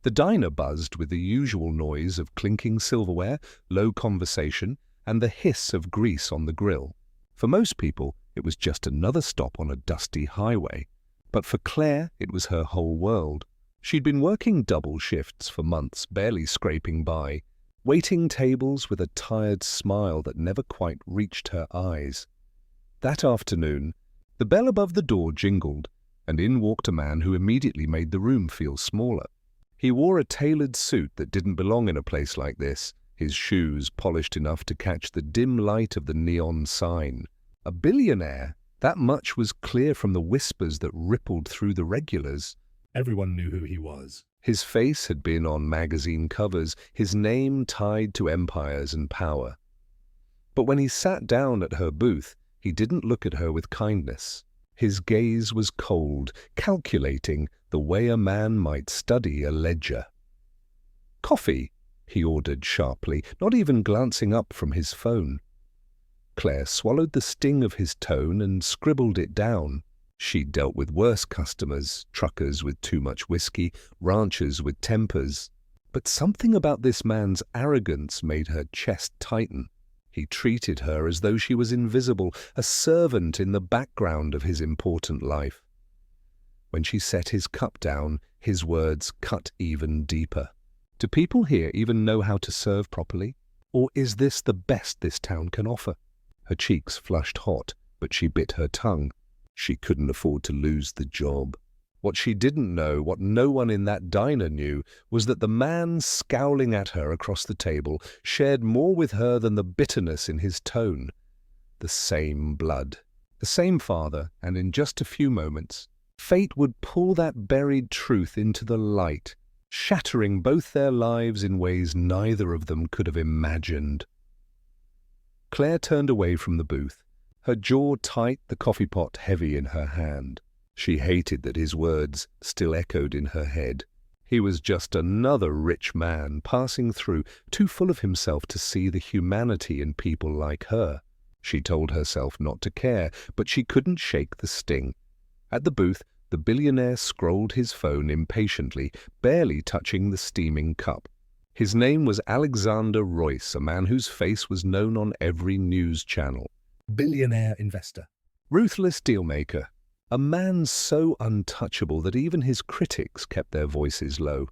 The diner buzzed with the usual noise of clinking silverware, low conversation, and the hiss of grease on the grill. For most people, it was just another stop on a dusty highway. But for Claire, it was her whole world. She'd been working double shifts for months, barely scraping by, waiting tables with a tired smile that never quite reached her eyes. That afternoon, the bell above the door jingled, and in walked a man who immediately made the room feel smaller. He wore a tailored suit that didn't belong in a place like this, his shoes polished enough to catch the dim light of the neon sign. A billionaire, that much was clear from the whispers that rippled through the regulars. Everyone knew who he was. His face had been on magazine covers, his name tied to empires and power. But when he sat down at her booth, he didn't look at her with kindness. His gaze was cold, calculating, the way a man might study a ledger. "Coffee," he ordered sharply, not even glancing up from his phone. Claire swallowed the sting of his tone and scribbled it down. She'd dealt with worse customers, truckers with too much whiskey, ranchers with tempers. But something about this man's arrogance made her chest tighten. He treated her as though she was invisible, a servant in the background of his important life. When she set his cup down, his words cut even deeper. Do people here even know how to serve properly? Or is this the best this town can offer? Her cheeks flushed hot, but she bit her tongue. She couldn't afford to lose the job. What she didn't know, what no one in that diner knew, was that the man scowling at her across the table shared more with her than the bitterness in his tone. The same blood, the same father, and in just a few moments, fate would pull that buried truth into the light, shattering both their lives in ways neither of them could have imagined. Claire turned away from the booth, her jaw tight, the coffee pot heavy in her hand. She hated that his words still echoed in her head. He was just another rich man passing through, too full of himself to see the humanity in people like her. She told herself not to care, but she couldn't shake the sting. At the booth, the billionaire scrolled his phone impatiently, barely touching the steaming cup. His name was Alexander Royce, a man whose face was known on every news channel. Billionaire investor. Ruthless dealmaker. A man so untouchable that even his critics kept their voices low.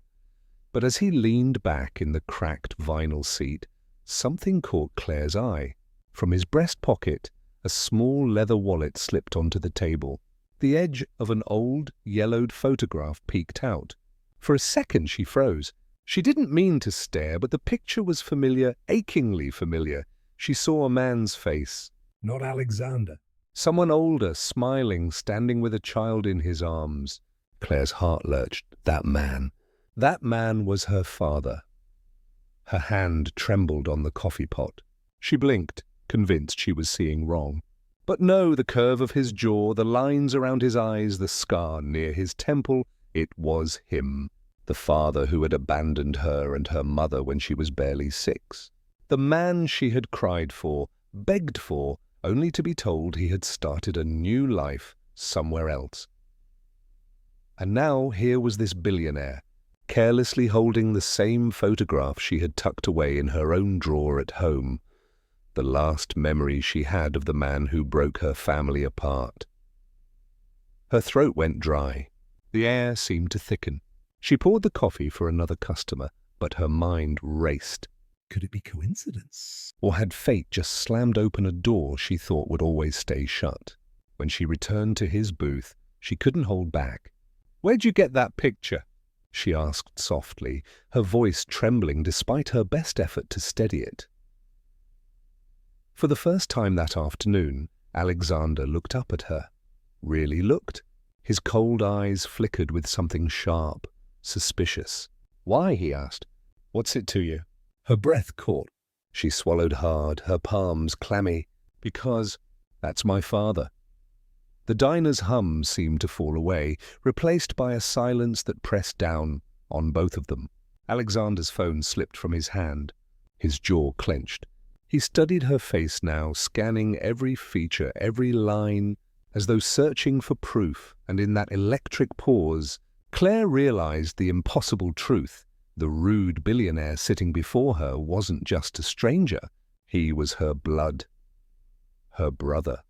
But as he leaned back in the cracked vinyl seat, something caught Claire's eye. From his breast pocket, a small leather wallet slipped onto the table. The edge of an old, yellowed photograph peeked out. For a second she froze. She didn't mean to stare, but the picture was familiar, achingly familiar. She saw a man's face. Not Alexander. Someone older, smiling, standing with a child in his arms. Claire's heart lurched. That man. That man was her father. Her hand trembled on the coffee pot. She blinked, convinced she was seeing wrong. But no, the curve of his jaw, the lines around his eyes, the scar near his temple, it was him. The father who had abandoned her and her mother when she was barely 6. The man she had cried for, begged for, only to be told he had started a new life somewhere else. And now here was this billionaire, carelessly holding the same photograph she had tucked away in her own drawer at home, the last memory she had of the man who broke her family apart. Her throat went dry. The air seemed to thicken. She poured the coffee for another customer, but her mind raced. Could it be coincidence? Or had fate just slammed open a door she thought would always stay shut? When she returned to his booth, she couldn't hold back. "Where'd you get that picture?" she asked softly, her voice trembling despite her best effort to steady it. For the first time that afternoon, Alexander looked up at her. Really looked. His cold eyes flickered with something sharp, suspicious. "Why?" he asked. "What's it to you?" Her breath caught. She swallowed hard, her palms clammy. "Because that's my father." The diner's hum seemed to fall away, replaced by a silence that pressed down on both of them. Alexander's phone slipped from his hand. His jaw clenched. He studied her face now, scanning every feature, every line, as though searching for proof, and in that electric pause, Claire realized the impossible truth. The rude billionaire sitting before her wasn't just a stranger. He was her blood, her brother.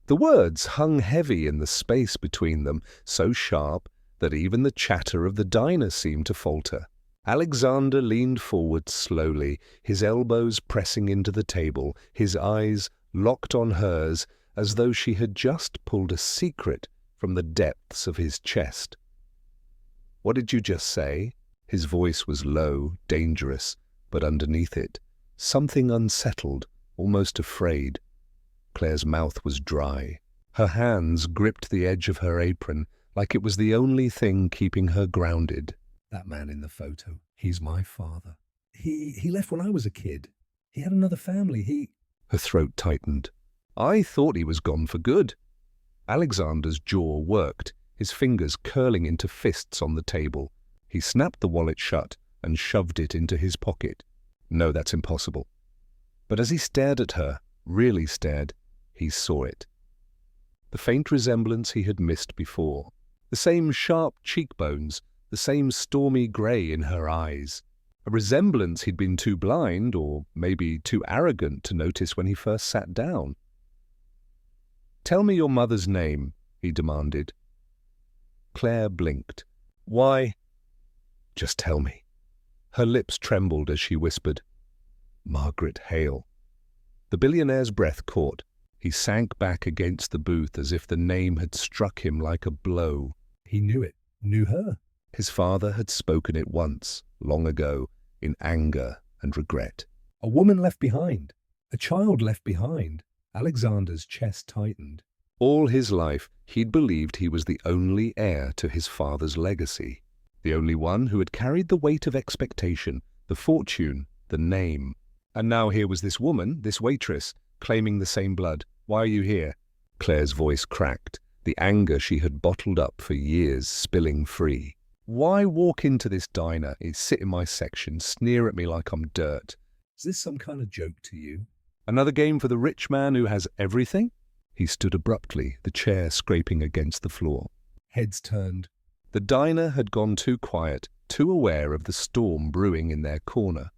The words hung heavy in the space between them, so sharp that even the chatter of the diner seemed to falter. Alexander leaned forward slowly, his elbows pressing into the table, his eyes locked on hers as though she had just pulled a secret from the depths of his chest. "What did you just say?" His voice was low, dangerous, but underneath it, something unsettled, almost afraid. Claire's mouth was dry. Her hands gripped the edge of her apron like it was the only thing keeping her grounded. That man in the photo, he's my father. He left when I was a kid. He had another family. Her throat tightened. "I thought he was gone for good." Alexander's jaw worked, his fingers curling into fists on the table. He snapped the wallet shut and shoved it into his pocket. "No, that's impossible." But as he stared at her, really stared, he saw it. The faint resemblance he had missed before. The same sharp cheekbones, the same stormy grey in her eyes. A resemblance he'd been too blind, or maybe too arrogant, to notice when he first sat down. "Tell me your mother's name," he demanded. Claire blinked. "Why?" "Just tell me." Her lips trembled as she whispered, "Margaret Hale." The billionaire's breath caught. He sank back against the booth as if the name had struck him like a blow. He knew it, knew her. His father had spoken it once, long ago, in anger and regret. A woman left behind. A child left behind. Alexander's chest tightened. All his life, he'd believed he was the only heir to his father's legacy, the only one who had carried the weight of expectation, the fortune, the name. And now here was this woman, this waitress, claiming the same blood. "Why are you here?" Claire's voice cracked, the anger she had bottled up for years spilling free. "Why walk into this diner, sit in my section, sneer at me like I'm dirt?" Is this some kind of joke to you? Another game for the rich man who has everything? He stood abruptly, the chair scraping against the floor. Heads turned. The diner had gone too quiet, too aware of the storm brewing in their corner.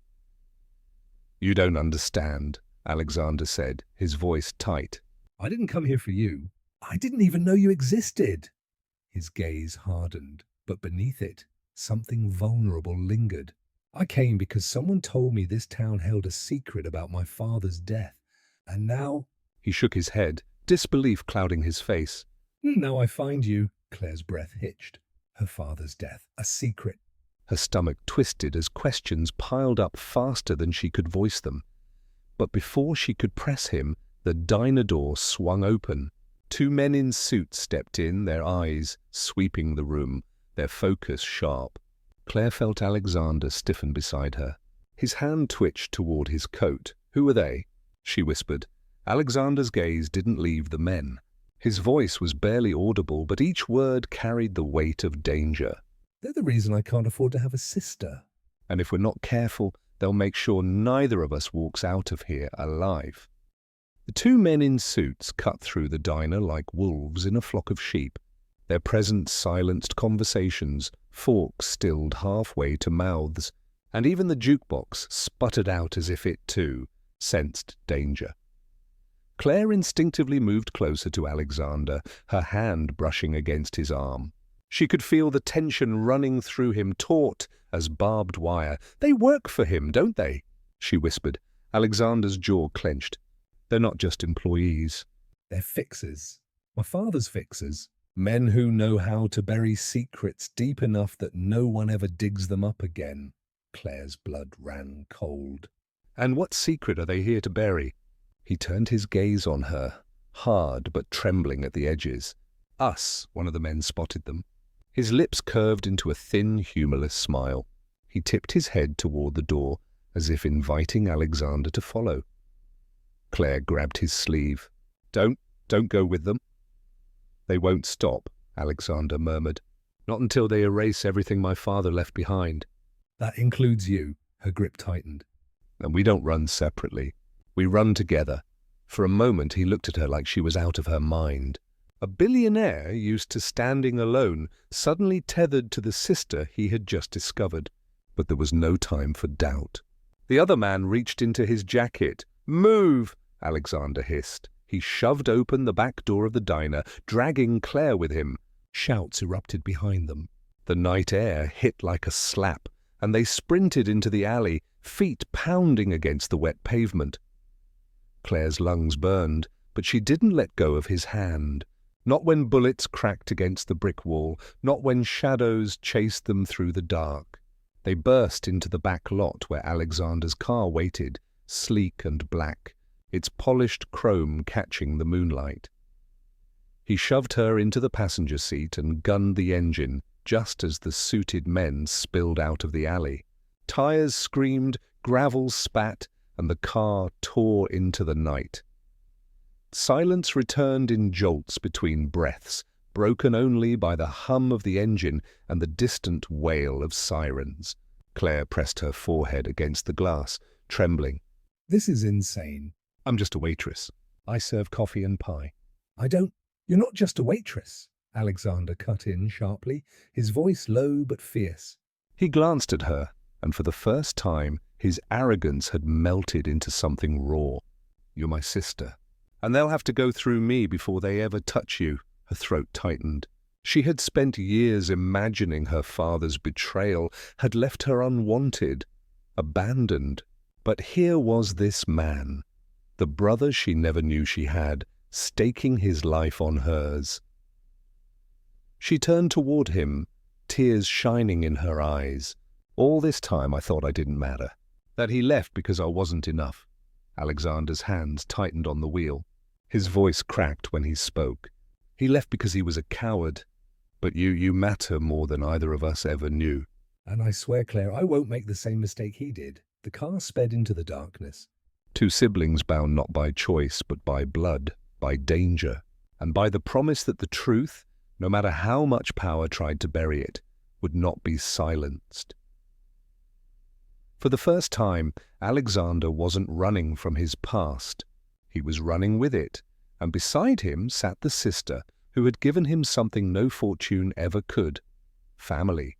"You don't understand," Alexander said, his voice tight. "I didn't come here for you. I didn't even know you existed." His gaze hardened, but beneath it, something vulnerable lingered. "I came because someone told me this town held a secret about my father's death. And now—" He shook his head, disbelief clouding his face. "Now I find you." Claire's breath hitched. Her father's death, a secret. Her stomach twisted as questions piled up faster than she could voice them. But before she could press him, the diner door swung open. Two men in suits stepped in, their eyes sweeping the room, their focus sharp. Claire felt Alexander stiffen beside her. His hand twitched toward his coat. "Who are they?" she whispered. Alexander's gaze didn't leave the men. His voice was barely audible, but each word carried the weight of danger. "They're the reason I can't afford to have a sister. And if we're not careful, they'll make sure neither of us walks out of here alive." The two men in suits cut through the diner like wolves in a flock of sheep. Their presence silenced conversations, forks stilled halfway to mouths, and even the jukebox sputtered out as if it, too, sensed danger. Claire instinctively moved closer to Alexander, her hand brushing against his arm. She could feel the tension running through him, taut as barbed wire. "They work for him, don't they?" she whispered. Alexander's jaw clenched. "They're not just employees. They're fixers. My father's fixers. Men who know how to bury secrets deep enough that no one ever digs them up again." Claire's blood ran cold. "And what secret are they here to bury?" He turned his gaze on her, hard but trembling at the edges. "Us," one of the men spotted them. His lips curved into a thin, humorless smile. He tipped his head toward the door, as if inviting Alexander to follow. Claire grabbed his sleeve. Don't go with them." "They won't stop," Alexander murmured. "Not until they erase everything my father left behind." "That includes you." Her grip tightened. "And we don't run separately. We run together." For a moment he looked at her like she was out of her mind. A billionaire used to standing alone, suddenly tethered to the sister he had just discovered. But there was no time for doubt. The other man reached into his jacket. "Move!" Alexander hissed. He shoved open the back door of the diner, dragging Claire with him. Shouts erupted behind them. The night air hit like a slap, and they sprinted into the alley, feet pounding against the wet pavement. Claire's lungs burned, but she didn't let go of his hand. Not when bullets cracked against the brick wall, not when shadows chased them through the dark. They burst into the back lot where Alexander's car waited, sleek and black, its polished chrome catching the moonlight. He shoved her into the passenger seat and gunned the engine just as the suited men spilled out of the alley. Tires screamed, gravel spat, and the car tore into the night. Silence returned in jolts between breaths, broken only by the hum of the engine and the distant wail of sirens. Claire pressed her forehead against the glass, trembling. "This is insane." "I'm just a waitress. I serve coffee and pie." You're not just a waitress," Alexander cut in sharply, his voice low but fierce. He glanced at her, and for the first time his arrogance had melted into something raw. "You're my sister, and they'll have to go through me before they ever touch you." Her throat tightened. She had spent years imagining her father's betrayal had left her unwanted, abandoned. But here was this man, the brother she never knew she had, staking his life on hers. She turned toward him, tears shining in her eyes. "All this time I thought I didn't matter, that he left because I wasn't enough." Alexander's hands tightened on the wheel. His voice cracked when he spoke. "He left because he was a coward. But you matter more than either of us ever knew." "And I swear, Claire, I won't make the same mistake he did." The car sped into the darkness. Two siblings bound not by choice but by blood, by danger, and by the promise that the truth, no matter how much power tried to bury it, would not be silenced. For the first time, Alexander wasn't running from his past. He was running with it, and beside him sat the sister who had given him something no fortune ever could: family.